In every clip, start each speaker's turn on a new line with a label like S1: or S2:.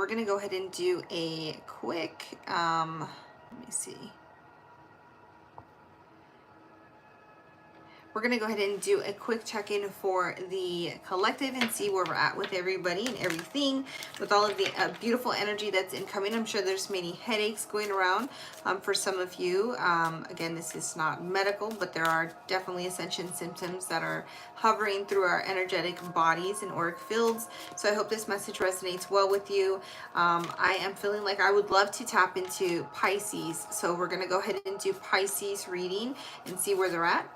S1: going to go ahead and do a quick, let me see. We're going to go ahead and do a quick check-in for the collective and see where we're at with everybody and everything, with all of the beautiful energy that's incoming. I'm sure there's many headaches going around for some of you. Again, this is not medical, but there are definitely ascension symptoms that are hovering through our energetic bodies and auric fields. So I hope this message resonates well with you. I am feeling like I would love to tap into Pisces. So we're going to go ahead and do Pisces reading and see where they're at.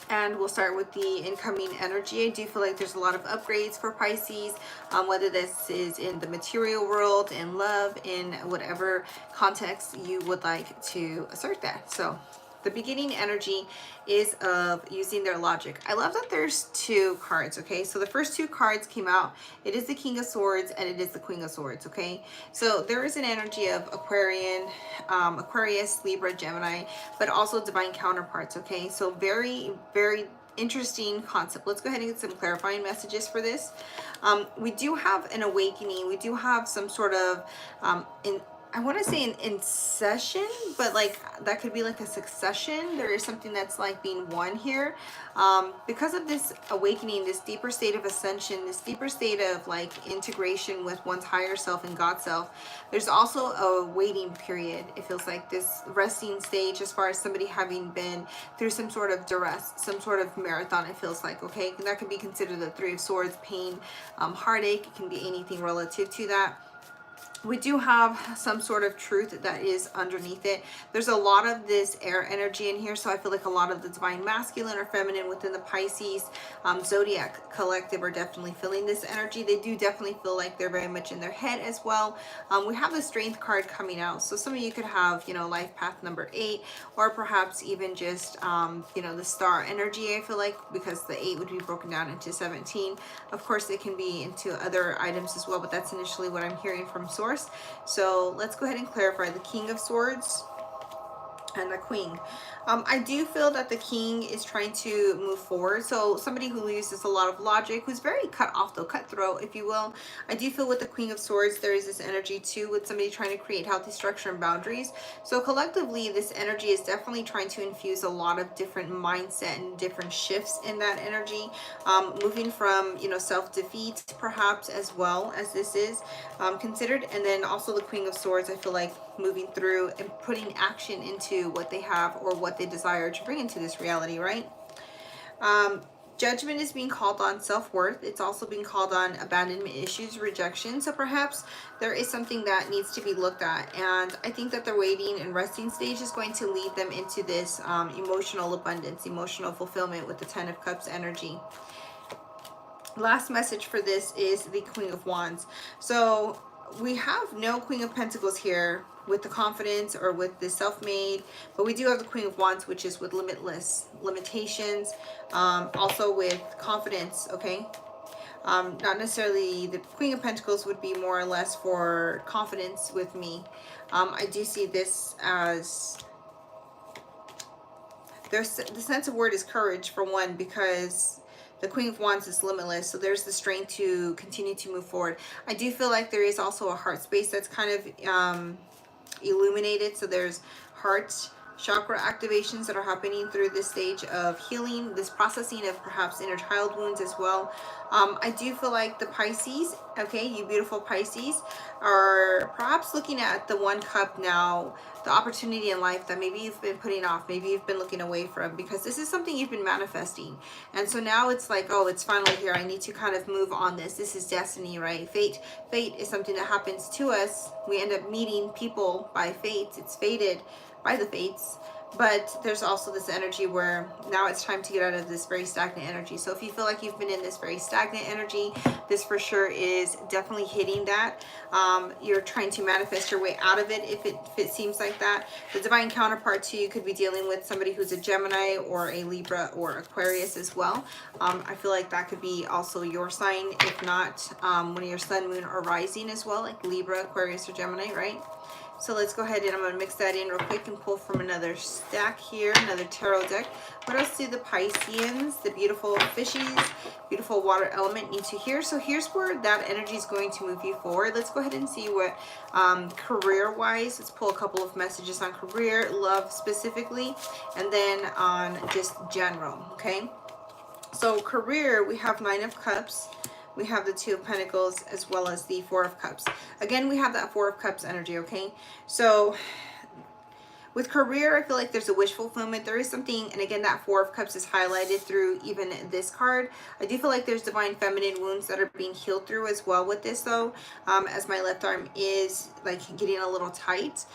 S1: And we'll start with the incoming energy. I do feel like there's a lot of upgrades for Pisces, whether this is in the material world, in love, in whatever context you would like to assert that. So the beginning energy is of using their logic. I love that there's two cards, okay? So the first two cards came out. It is the King of Swords and it is the Queen of Swords, okay? So there is an energy of Aquarian, Aquarius, Libra, Gemini, but also divine counterparts, okay? So very, very interesting concept. Let's go ahead and get some clarifying messages for this. We do have an awakening. We do have some sort of I want to say in session, but like that could be like a succession. There is something that's like being won here because of this awakening, this deeper state of ascension, this deeper state of like integration with one's higher self and God self. There's also a waiting period. It feels like this resting stage as far as somebody having been through some sort of duress, some sort of marathon. It feels like, okay, that could be considered the Three of Swords, pain, heartache. It can be anything relative to that. We do have some sort of truth that is underneath it. There's a lot of this air energy in here, so I feel like a lot of the divine masculine or feminine within the Pisces zodiac collective are definitely feeling this energy. They do definitely feel like they're very much in their head as well. We have the Strength card coming out, so some of you could have, you know, life path number 8, or perhaps even just you know, the star energy. I feel like because the 8 would be broken down into 17. Of course, it can be into other items as well, but that's initially what I'm hearing from source. So let's go ahead and clarify the King of Swords and the Queen. I do feel that the King is trying to move forward. So somebody who uses a lot of logic, who's very cut off though, cutthroat, if you will. I do feel with the Queen of Swords, there is this energy too with somebody trying to create healthy structure and boundaries. So collectively, this energy is definitely trying to infuse a lot of different mindset and different shifts in that energy. Moving from, you know, self-defeat perhaps as well as this is considered. And then also the Queen of Swords, I feel like moving through and putting action into what they have or what they desire to bring into this reality, right? Judgment is being called on self-worth. It's also being called on abandonment issues, rejection. So perhaps there is something that needs to be looked at. And I think that the waiting and resting stage is going to lead them into this emotional abundance, emotional fulfillment with the 10 of Cups energy. Last message for this is the Queen of Wands. So we have no Queen of Pentacles here with the confidence or with the self-made, but we do have the Queen of Wands, which is with limitless limitations, also with confidence, okay? Not necessarily the Queen of Pentacles would be more or less for confidence with me. I do see this as there's the sense of word is courage for one, because the Queen of Wands is limitless, so there's the strength to continue to move forward. I do feel like there is also a heart space that's kind of illuminated, so there's heart chakra activations that are happening through this stage of healing, this processing of perhaps inner child wounds as well. I do feel like the Pisces, okay, you beautiful Pisces, are perhaps looking at the 1 cup now, the opportunity in life that maybe you've been putting off, maybe you've been looking away from, because this is something you've been manifesting. And so now it's like, oh, it's finally here. I need to kind of move on this. This is destiny, right? Fate is something that happens to us. We end up meeting people by fate. It's fated by the fates. But there's also this energy where now it's time to get out of this very stagnant energy. So if you feel like you've been in this very stagnant energy, this for sure is definitely hitting that. You're trying to manifest your way out of it if it seems like that. The divine counterpart to you could be dealing with somebody who's a Gemini or a Libra or Aquarius as well. I feel like that could be also your sign, if not one of your sun, moon, or rising as well, like Libra, Aquarius, or Gemini, right? So let's go ahead and I'm going to mix that in real quick and pull from another stack here, another tarot deck. What else do the Pisceans, the beautiful fishies, beautiful water element need to hear? So here's where that energy is going to move you forward. Let's go ahead and see what career-wise, let's pull a couple of messages on career, love specifically, and then on just general, okay? So career, we have 9 of Cups. We have the 2 of Pentacles as well as the 4 of Cups. Again, we have that 4 of Cups energy, okay? So with career, I feel like there's a wish fulfillment. There is something, and again, that 4 of Cups is highlighted through even this card. I do feel like there's divine feminine wounds that are being healed through as well with this, though, as my left arm is like getting a little tight.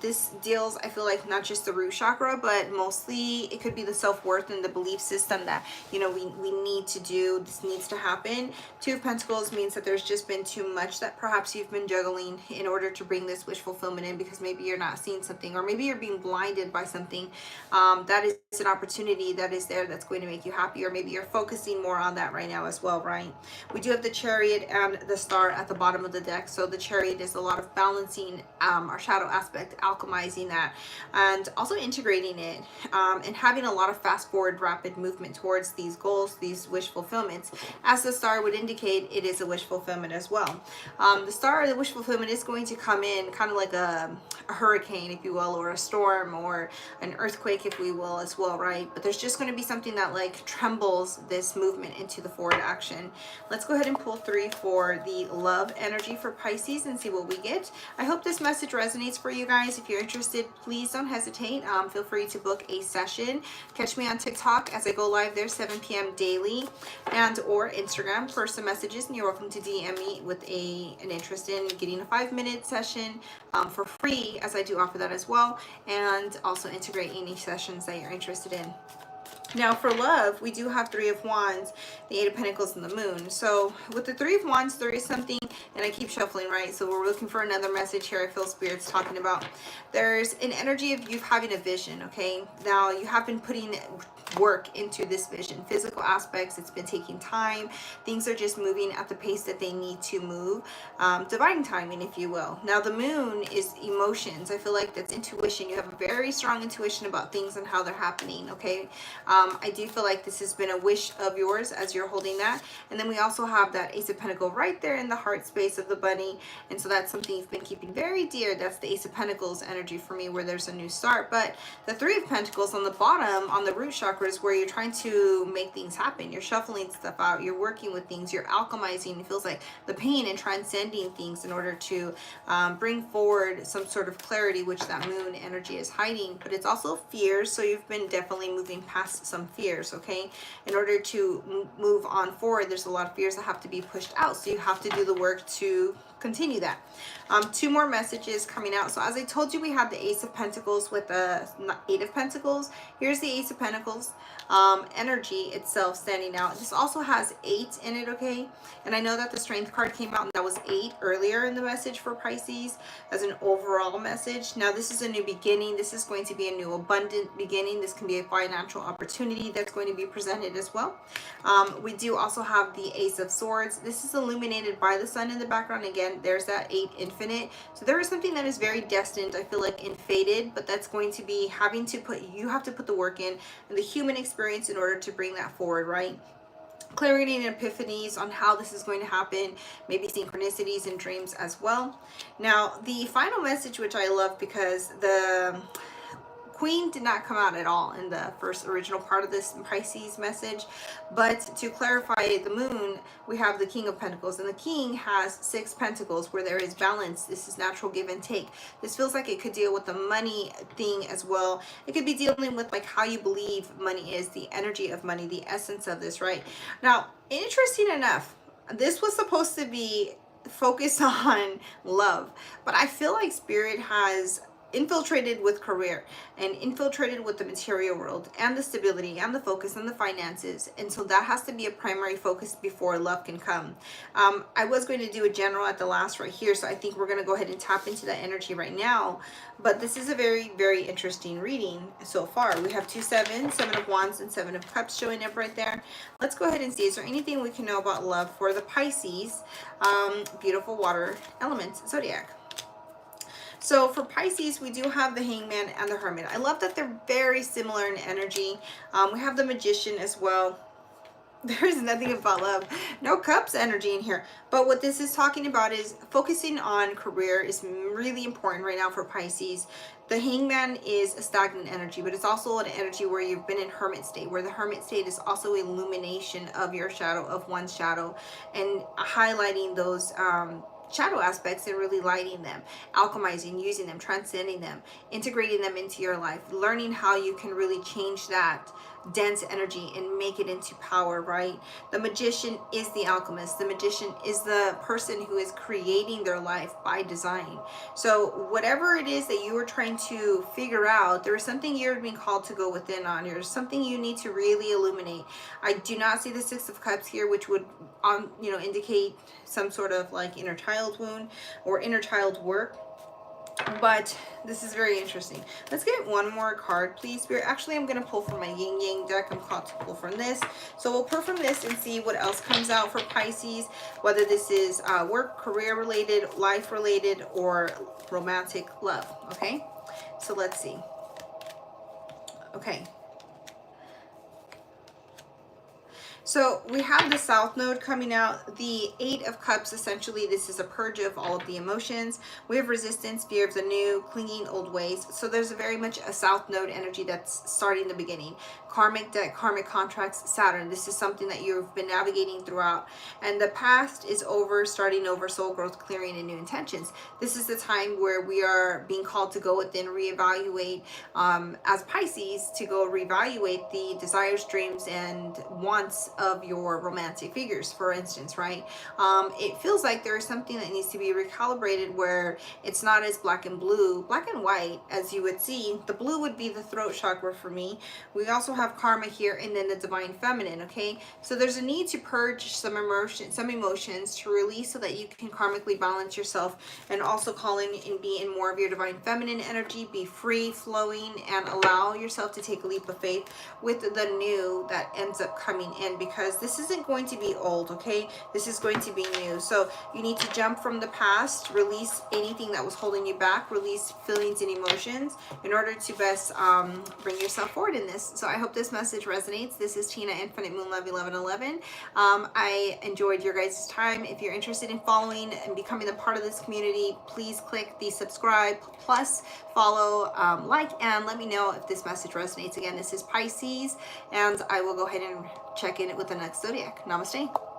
S1: This deals, I feel like, not just the root chakra, but mostly it could be the self-worth and the belief system that, you know, we need to do. This needs to happen. 2 of Pentacles means that there's just been too much that perhaps you've been juggling in order to bring this wish fulfillment in, because maybe you're not seeing something, or maybe you're being blinded by something that is an opportunity that is there that's going to make you happy, or maybe you're focusing more on that right now as well, right? We do have the Chariot and the Star at the bottom of the deck. So the Chariot is a lot of balancing our shadow aspect, alchemizing that, and also integrating it, and having a lot of fast forward rapid movement towards these goals, these wish fulfillments. As the Star would indicate, it is a wish fulfillment as well. The Star, the wish fulfillment, is going to come in kind of like a hurricane, if you will, or a storm, or an earthquake, if we will, as well, right? But there's just going to be something that like trembles this movement into the forward action. Let's go ahead and pull 3 for the love energy for Pisces and see what we get. I hope this message resonates for you guys. If you're interested, please don't hesitate. Feel free to book a session. Catch me on TikTok as I go live there 7 p.m. daily, and or Instagram for some messages, and you're welcome to DM me with an interest in getting a 5-minute session for free, as I do offer that as well, and also integrate any sessions that you're interested in. Now for love, we do have 3 of Wands, the 8 of Pentacles, and the Moon. So with the 3 of Wands, there is something, and I keep shuffling, right? So we're looking for another message here. I feel Spirit's talking about. There's an energy of you having a vision, okay? Now you have been putting work into this vision, physical aspects. It's been taking time. Things are just moving at the pace that they need to move. Divine timing, if you will. Now the Moon is emotions. I feel like that's intuition. You have a very strong intuition about things and how they're happening, okay? I do feel like this has been a wish of yours as you're holding that. And then we also have that Ace of Pentacles right there in the heart space of the bunny. And so that's something you've been keeping very dear. That's the Ace of Pentacles energy for me, where there's a new start. But the 3 of Pentacles on the bottom, on the root chakra, is where you're trying to make things happen. You're shuffling stuff out. You're working with things. You're alchemizing. It feels like the pain and transcending things in order to bring forward some sort of clarity, which that moon energy is hiding. But it's also fears. So you've been definitely moving past some fears, okay? In order to move on forward, there's a lot of fears that have to be pushed out. So you have to do the work to continue that. 2 more messages coming out. So as I told you, we have the Ace of Pentacles with the 8 of Pentacles. Here's the Ace of Pentacles energy itself standing out. This also has 8 in it, okay? And I know that the Strength card came out and that was 8 earlier in the message for Pisces as an overall message. Now this is a new beginning. This is going to be a new abundant beginning. This can be a financial opportunity that's going to be presented as well. We do also have the Ace of Swords. This is illuminated by the sun in the background. Again, there's that 8 infinite. So there is something that is very destined, I feel like, and fated, but that's going to be having to put, you have to put the work in and the human experience in order to bring that forward, right? Clarity and epiphanies on how this is going to happen, maybe synchronicities and dreams as well. Now the final message, which I love because the Queen did not come out at all in the first original part of this Pisces message, but to clarify the moon, we have the King of Pentacles, and the King has 6 pentacles where there is balance. This is natural give and take. This feels like it could deal with the money thing as well. It could be dealing with like how you believe money is, the energy of money, the essence of this, right? Now, interesting enough, this was supposed to be focused on love, but I feel like Spirit has infiltrated with career and infiltrated with the material world and the stability and the focus and the finances, and so that has to be a primary focus before love can come. I was going to do a general at the last right here, so I think we're going to go ahead and tap into that energy right now, but this is a very, very interesting reading so far. We have 2 sevens, 7 of Wands and 7 of Cups showing up right there. Let's go ahead and see, is there anything we can know about love for the Pisces beautiful water element zodiac? So for Pisces, we do have the Hangman and the Hermit. I love that they're very similar in energy. We have the Magician as well. There's nothing about love. No cups energy in here. But what this is talking about is focusing on career is really important right now for Pisces. The Hangman is a stagnant energy, but it's also an energy where you've been in hermit state, where the hermit state is also illumination of your shadow, of one's shadow, and highlighting those shadow aspects and really lighting them, alchemizing, using them, transcending them, integrating them into your life, learning how you can really change that dense energy and make it into power, right? The Magician is the alchemist. The Magician is the person who is creating their life by design. So whatever it is that you are trying to figure out, there is something you're being called to go within on. There's something you need to really illuminate. I do not see the Six of Cups here, which would indicate some sort of like inner child wound or inner child work. But this is very interesting. Let's get one more card, please, Spirit. Actually, I'm going to pull from my Yin Yang deck. I'm called to pull from this. So we'll pull from this and see what else comes out for Pisces, whether this is work, career related, life related, or romantic love. Okay, so let's see. Okay. So we have the South Node coming out, the Eight of Cups. Essentially, this is a purge of all of the emotions. We have resistance, fear of the new, clinging old ways. So there's very much a South Node energy that's starting the beginning. Karmic debt, karmic contracts, Saturn. This is something that you've been navigating throughout. And the past is over, starting over, soul growth, clearing, and new intentions. This is the time where we are being called to go within, reevaluate, as Pisces, to go reevaluate the desires, dreams, and wants of your romantic figures, for instance, right? It feels like there is something that needs to be recalibrated where it's not as black and blue, black and white as you would see. The blue would be the throat chakra for me. We also have karma here, and then the divine feminine. Okay, so there's a need to purge some emotions to release so that you can karmically balance yourself, and also call in and be in more of your divine feminine energy, be free flowing, and allow yourself to take a leap of faith with the new that ends up coming in, because this isn't going to be old. Okay, this is going to be new. So you need to jump from the past, release anything that was holding you back, release feelings and emotions in order to best bring yourself forward in this. So I hope this message resonates. This is Tina, Infinite Moon Love 1111. I enjoyed your guys' time. If you're interested in following and becoming a part of this community, please click the subscribe plus follow, like, and let me know if this message resonates. Again, this is Pisces, and I will go ahead and check in with the next zodiac. Namaste.